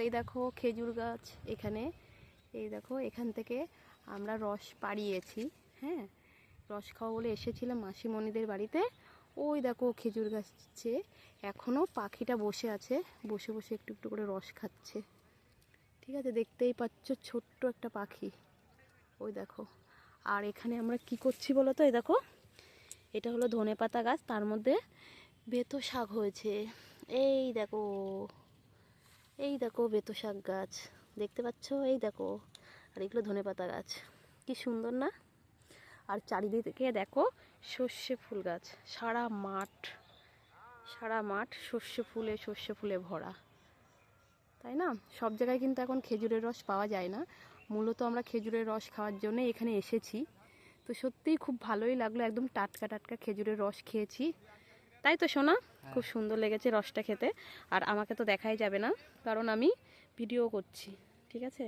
এই দেখো খেজুর গাছ এখানে, এই দেখো এখান থেকে আমরা রস পাড়িয়েছি। হ্যাঁ, রস খাওয়া বলে এসেছিলাম মাসিমণিদের বাড়িতে। ওই দেখো খেজুর গাছে এখনও পাখিটা বসে আছে, বসে বসে একটু একটু করে রস খাচ্ছে। ঠিক আছে, দেখতেই পাচ্ছ ছোট্ট একটা পাখি, ওই দেখো। আর এখানে আমরা কি করছি বলো তো, এই দেখো এটা হলো ধনেপাতা গাছ, তার মধ্যে বেতো শাক হয়েছে। এই দেখো, এই দেখো বেতো শাক গাছ দেখতে পাচ্ছ, এই দেখো। আর এগুলো ধনেপাতা গাছ, কি সুন্দর না। আর চারিদিকে দেখো সর্ষে ফুল গাছ, সারা মাঠ, সারা মাঠ সর্ষে ফুলে ভরা, তাই না? সব জায়গায় কিন্তু এখন খেজুরের রস পাওয়া যায় না। মূলত আমরা খেজুরের রস খাওয়ার জন্য এখানে এসেছি। তো সত্যিই খুব ভালোই লাগলো, একদম টাটকা টাটকা খেজুরের রস খেয়েছি। তাই তো সোনা, খুব সুন্দর লেগেছে রসটা খেতে। আর আমাকে তো দেখাই যাবে না, কারণ আমি ভিডিও করছি। ঠিক আছে।